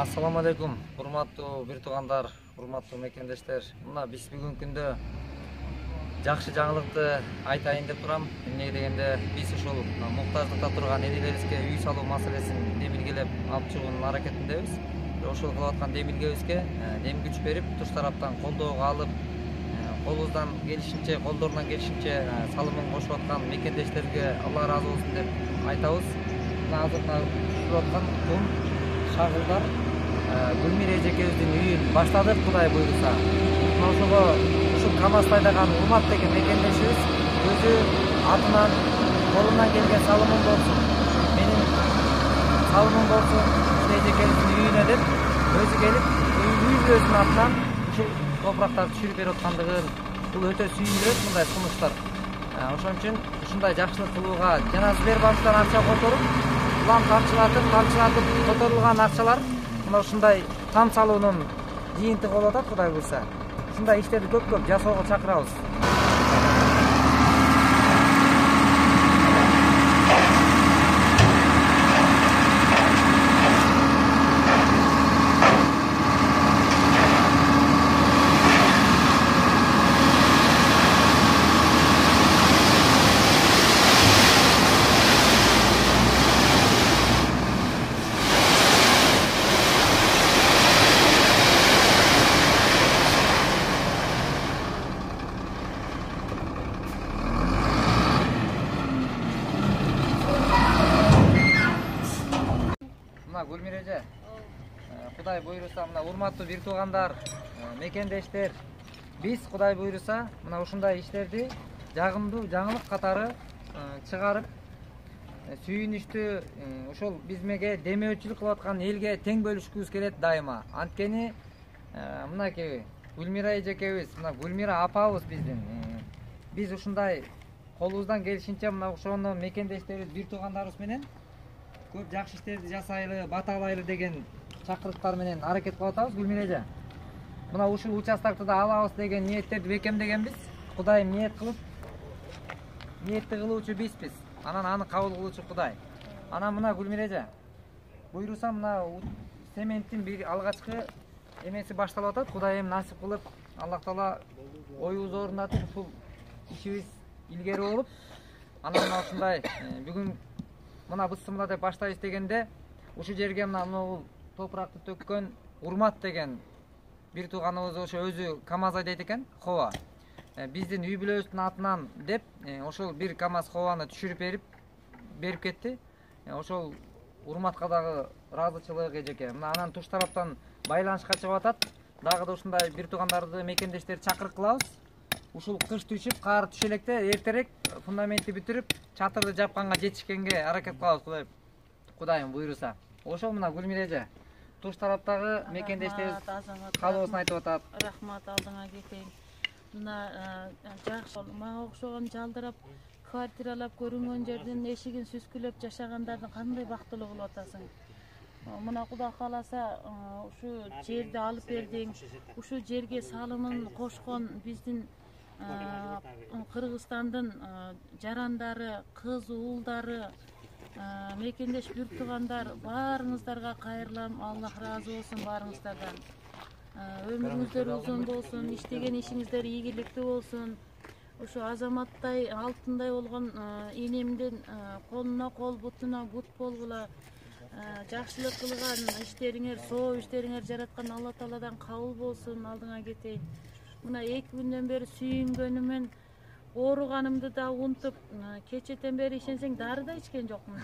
Assalamu алейкум, урматтуу бир туугандар, урматтуу мекендештер. Мына биз бүгүнкү күндө жакшы жаңылыкты айтайын деп турам. Эмне дегенде, биз ушул муктаждыкта турган энелерибизге үй салуу маселесин демилгелеп алып чыгуунун аракетиндебиз. Ошол кылып аткан демилгебизге дем күч берип, туш тараптан колдоого алып, колдорунан келишинче салымын кошуп аткан мекендештерге Алла ыраазы болсун деп айтабыз. Мына азыр түшүп аткан кум шагылдар Гүлмира эжекебиздин үйүн баштадык, Кудай буйруса. Ошого ушул КамАЗ айдаган Урмат деген мекендешибиз өзү атынан колунан келген салымын болсун, менин салымым болсун, эжекебиздин үйүнө деп өзү келип, үй бүлөсүнүн атынан ушул топурактарды түшүрүп берип аткандыгын бул өтө сүйүндүрөт, мындай сунуштар. Ошон үчүн ушундай жакшылык кылууга жана Сбербанктан акча которуп, улам камчылатып которулган акчалар мына ушундай там салуунун жыйынтыгы болуп атат, Кудай буйруса. Ушундай иштерди көп жасоого чакырабыз. Гүлмира эже, Кудай буйруса, мына урматтуу бир туугандар, мекендештер, биз Кудай буйруса мына ушундай иштерди жагымдуу жаңылык катары чыгарып, сүйүнүчтүү ушул бизмеге демөөчүлүк кылып аткан элге тең бөлүшкүбүз келет дайыма. Анткени мынакей Гүлмира эжекебиз, мына Гүлмира апабыз биздин. Биз ушундай колубуздан келишинче мына ошону мекендештерибиз, бир туугандарыбыз менен көп жакшы иштерди жасайлы, баталайлы деген чакырыктар менен аракет кылып атабыз, Гүлмира эже. Мына ушул участокты да алабыз деген ниеттерди бекемдегенбиз. Кудайым ниетти кылуучу бизбиз. Анан аны кабыл кылуучу Кудай. Анан мына Гүлмира эже, буйруса мына цементтин бир алгачкы эмеси башталып атат. Кудайым насип кылып, Аллах Таала оюбузду орундатып, ушул ишибиз илгери болуп, анан мына ушундай бүгүн мына бысымла деп баштайбыз дегенде, ушул жерге мына топуракты төккөн Урмат деген бир тууганыбыз ошо өзү КамАЗ айдайт экен, Хова. Биздин үй бүлөбүздүн атынан деп ошол бир КамАЗ Хованы түшүрүп берип кетти. Ошол Урматка дагы ыраазычылык эжеке. Мына анан туш тараптан байланышка чыгып атат. Дагы да ушундай бир туугандарды, мекендештерди чакырык кылабыз. Ушул кыш түшүп, каар түшө электе эртерээк фундаментти бүтүрүп, чатырды жапканга жетишкенге аракет кылабыз, Кудайым буйруса. Ошол мына Гүлмира эже, туш тараптагы мекендештерибиз каалоосун айтып атат. Рахмат, алдыңа кетейин. Мына жакшы, мага окшогон жалдырап, квартиралап көрүнгөн жердин эшигин сүскүлөп жашагандардын кандай бактылуу болуп атасың. Мына Кудай кааласа, ушу жерди алып бердиң, ушу жерге салымын кошкон биздин Кыргызстандын жарандары, кыз уулдары, мекендеш бир туугандар, баарыңыздарга кайрылам. Аллах ыраазы болсун баарыңыздардан. Өмүрүңүздөр узун болсун, иштеген ишиңиздер ийгиликтүү болсун. Ушу Азаматтай, алтындай болгон энемдин колуна кол, бутуна бут болгула. Жакшылык кылган иштериңер, соо иштериңер жараткан Алла Тааладан кабыл болсун, алдыңа кетейин. Мына 2 күндөн бери сүйүнгөнүмөн, ооруганымды да унутуп, кечетен бери ишенсең дары да ичкен жокмун.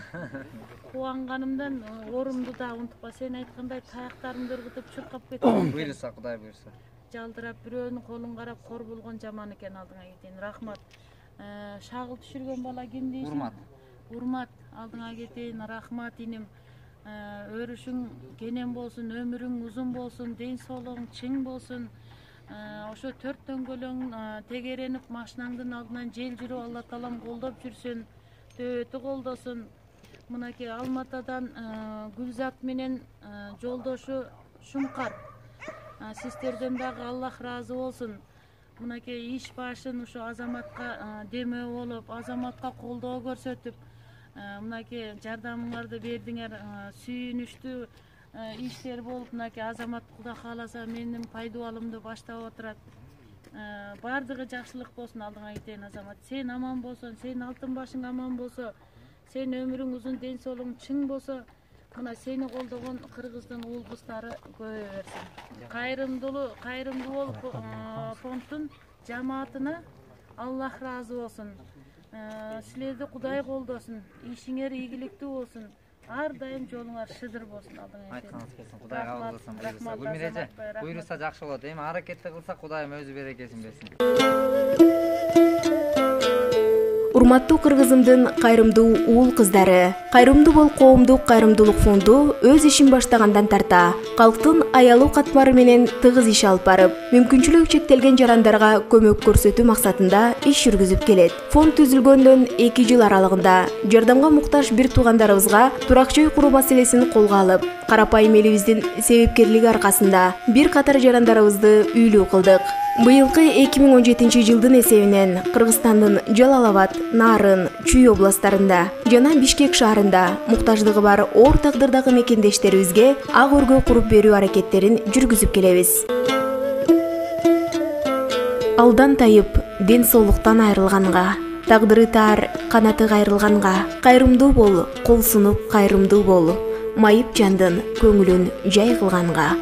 Кубанганымдан оорумду да унутупа, сен айткандай таяктарымды ыргытып чуркап кеттим. Буйруса, Кудай буйруса. Жалдырап бирөөнүн колун карап кор болгон жаман экен, алдыңа кетейин. Рахмат. Шагыл түшүргөн бала ким дейсиң? Урмат, алдыңа кетейин. Рахмат иним. Өрүшүң кенен болсун, өмүрүң узун болсун, ден соолугуң чың болсун. Ошо 4 дөңгөлөң тегеренип, машинаңдын алдынан жел жүрүп, Алла Таалам колдоп жүрсүн, төбөтү колдосун. Мынакей Алматадан Гүлзат менен жолдошу Шумкар. Сиздерден дагы Аллах ыраазы болсун. Мынакей иш башын ушу Азаматка демөө болуп, Азаматка колдоо көрсөтүп, мынакей жардамыңарды бердиңер, сүйүнүчтүү иштер болуп, мынакей Азамат Кудай кааласа менин пайдубалымды баштап отурат. Бардыгы жакшылык болсун алдыңа кетейин Азамат. Сен аман болсоң, сенин алтын башың аман болсо, сенин өмүрүң узун, ден соолугуң чың болсо, мына сени колдогон Кыргыздын уул кыздары көбөйө берсин. Кайрымдуу болуп фонддун жамаатына Аллах ыраазы болсун. Силерди Кудай колдосун, ишиңер ийгиликтүү болсун. Ар дайым жолуңар шыдыр болсун алдыңа. Айтканыңыз келсин, Кудай кабыл кылсын, буйруса. Гүлмира эже, буйруса жакшы болот. Эми аракетти кылсак Кудайым өзү берекесин берсин. Урматтуу Кыргызымдын кайрымдуу уул кыздары, Кайрымдуу бол коомдук кайрымдуулук фонду өз ишин баштагандан тарта калктын аялуу катмары менен тыгыз иш алып барып, мүмкүнчүлүгү чектелген жарандарга көмөк көрсөтүү максатында иш жүргүзүп келет. Фонд түзүлгөндөн 2 жыл аралыгында жардамга муктаж бир туугандарыбызга турак жай куруу маселесин колго алып, карапайым элибиздин себепкерлиги аркасында бир катар жарандарыбызды үйлүү кылдык. Быйылкы 2017 жылдын эсебинен Кыргызстандын Жалал-Абад, Нарын, Чүй областарында жана Бишкек шаарында муктаждыгы бар оор тагдырдагы мекендештерибизге ак өргө куруп берүү аракеттерин жүргүзүп келебиз. Алдан тайып, ден соолуктан айрылганга, тагдыры таар, канаты кайрылганга, кайрымдуу бол, кол сунуп кайрымдуу бол, майып жандын көңүлүн жай кылганга.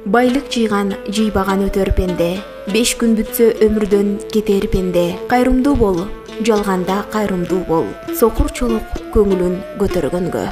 Байлык жыйган жыйбаган өтөр пенде, 5 күн бүтсө өмүрдөн кетер пенде. Кайрымдуу бол, жалганда кайрымдуу бол, сокур чолок көңүлүн көтөргөнгө.